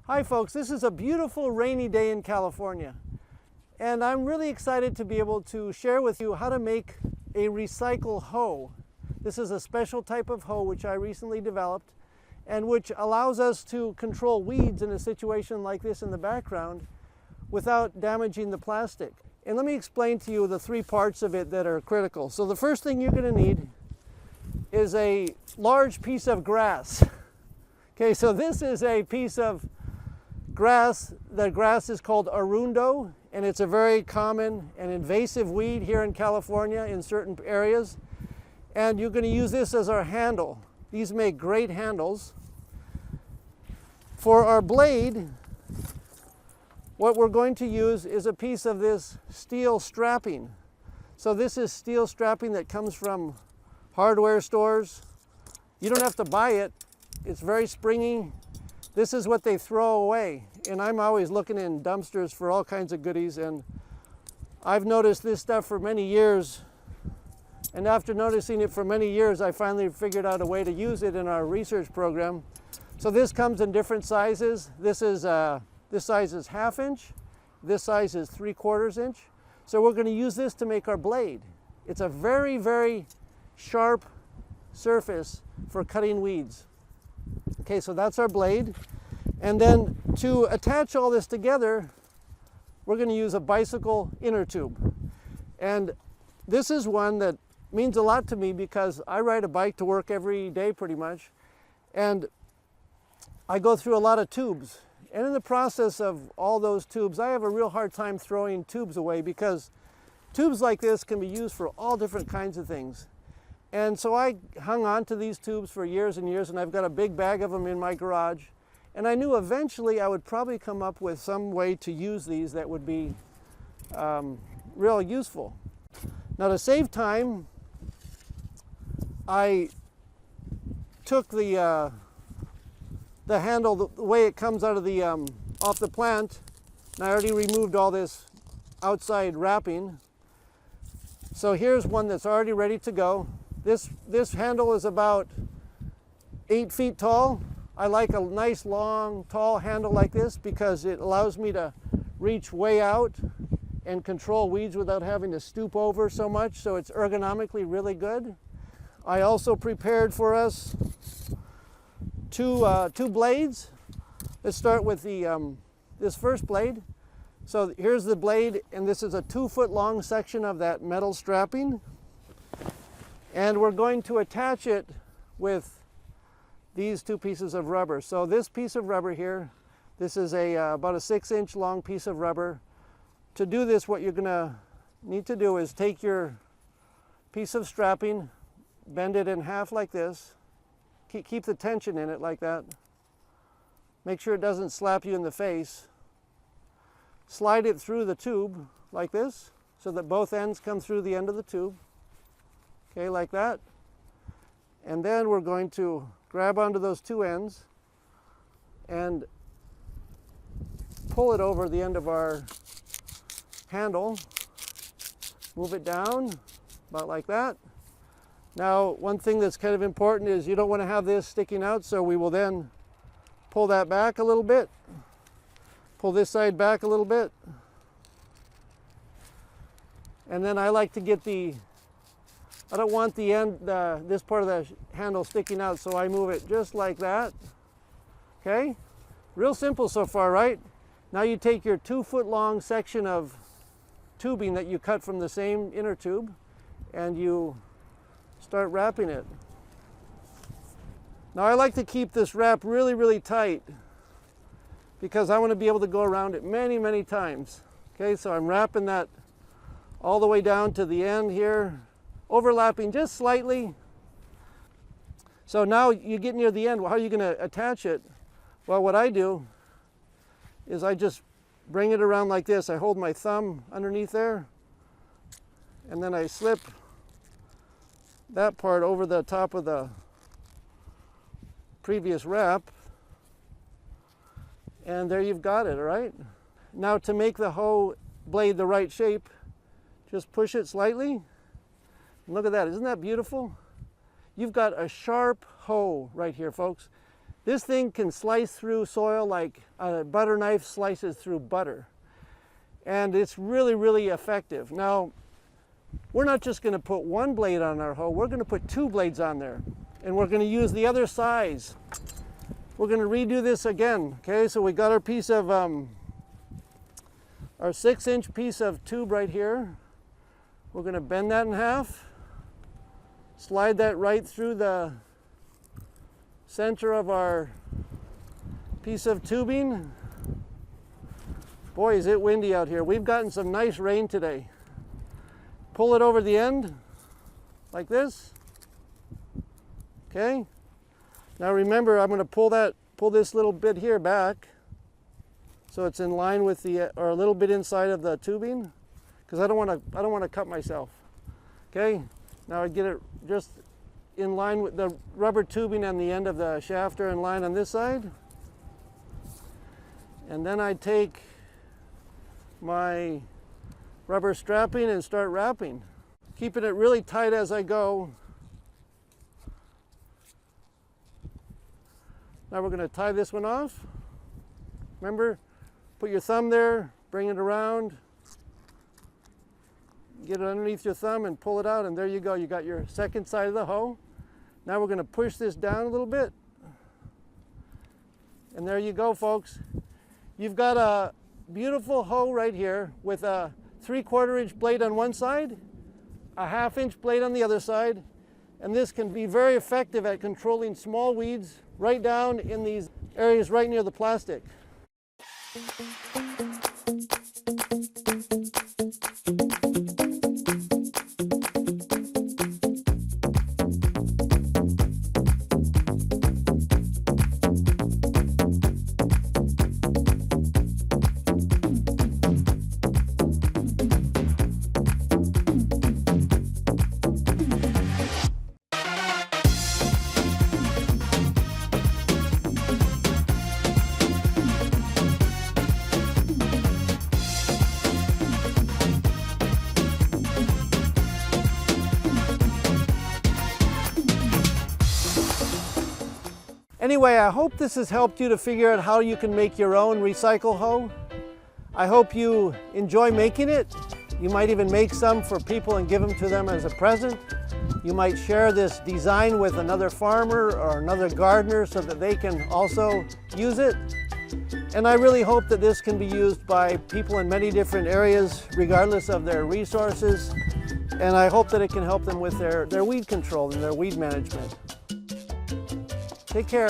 Hi folks, this is a beautiful rainy day in California, and I'm really excited to be able to share with you how to make a Recycle Hoe. This is a special type of hoe which I recently developed and which allows us to control weeds in a situation like this in the background without damaging the plastic. And let me explain to you the three parts of it that are critical. So the first thing you're going to need is a large piece of grass. Okay, so this is a piece of grass. The grass is called Arundo, and it's a very common and invasive weed here in California in certain areas. And you're going to use this as our handle. These make great handles. For our blade, what we're going to use is a piece of this steel strapping. So this is steel strapping that comes from hardware stores. You don't have to buy it. It's very springy. This is what they throw away. And I'm always looking in dumpsters for all kinds of goodies. And I've noticed this stuff for many years. And after noticing it for many years, I finally figured out a way to use it in our research program. So this comes in different sizes. This size is 1/2 inch. This size is 3/4 inch. So we're going to use this to make our blade. It's a very, very sharp surface for cutting weeds. Okay, so that's our blade. And then to attach all this together, we're going to use a bicycle inner tube. And this is one that means a lot to me because I ride a bike to work every day pretty much. And I go through a lot of tubes. And in the process of all those tubes, I have a real hard time throwing tubes away because tubes like this can be used for all different kinds of things. And so I hung on to these tubes for years and years, and I've got a big bag of them in my garage. And I knew eventually I would probably come up with some way to use these that would be real useful. Now to save time, I took the handle, the way it comes out of the off the plant, and I already removed all this outside wrapping. So here's one that's already ready to go. This handle is about 8 feet tall. I like a nice long tall handle like this because it allows me to reach way out and control weeds without having to stoop over so much, so it's ergonomically really good. I also prepared for us two blades. Let's start with this first blade. So here's the blade, and this is a 2-foot long section of that metal strapping. And we're going to attach it with these two pieces of rubber. So this piece of rubber here, this is about a 6-inch long piece of rubber. To do this, what you're gonna need to do is take your piece of strapping, bend it in half like this, keep the tension in it like that. Make sure it doesn't slap you in the face. Slide it through the tube like this so that both ends come through the end of the tube. Okay, like that. And then we're going to grab onto those two ends and pull it over the end of our handle. Move it down about like that. Now, one thing that's kind of important is you don't want to have this sticking out, so we will then pull that back a little bit. Pull this side back a little bit. And then I like to get I don't want the end, this part of the handle sticking out, so I move it just like that. Okay? Real simple so far, right? Now you take your 2-foot long section of tubing that you cut from the same inner tube, and you start wrapping it. Now I like to keep this wrap really, really tight because I want to be able to go around it many, many times. Okay, so I'm wrapping that all the way down to the end here, overlapping just slightly. So now you get near the end. Well, how are you going to attach it? Well, what I do is I just bring it around like this. I hold my thumb underneath there, and then I slip that part over the top of the previous wrap, and there you've got it, all right? Now to make the hoe blade the right shape, just push it slightly. Look at that, isn't that beautiful? You've got a sharp hoe right here, folks. This thing can slice through soil like a butter knife slices through butter. And it's really, really effective. Now, we're not just going to put one blade on our hoe, we're going to put 2 blades on there. And we're going to use the other size. We're going to redo this again. Okay, so we got our piece of, our 6-inch piece of tube right here. We're going to bend that in half, slide that right through the center of our piece of tubing. Boy, is it windy out here. We've gotten some nice rain today. Pull it over the end, like this. Okay. Now remember, I'm going to pull this little bit here back, so it's in line with the, or a little bit inside of the tubing, because I don't want to cut myself. Okay. Now I get it just in line with the rubber tubing and the end of the shaft are in line on this side. And then I take my rubber strapping and start wrapping, keeping it really tight as I go. Now we're going to tie this one off. Remember, put your thumb there, bring it around, get it underneath your thumb and pull it out, and there you go. You got your second side of the hoe. Now we're going to push this down a little bit. And there you go, folks. You've got a beautiful hoe right here with a 3/4 inch blade on one side, a 1/2 inch blade on the other side, and this can be very effective at controlling small weeds right down in these areas right near the plastic. Anyway, I hope this has helped you to figure out how you can make your own recycle hoe. I hope you enjoy making it. You might even make some for people and give them to them as a present. You might share this design with another farmer or another gardener so that they can also use it. And I really hope that this can be used by people in many different areas, regardless of their resources. And I hope that it can help them with their weed control and their weed management. Take care.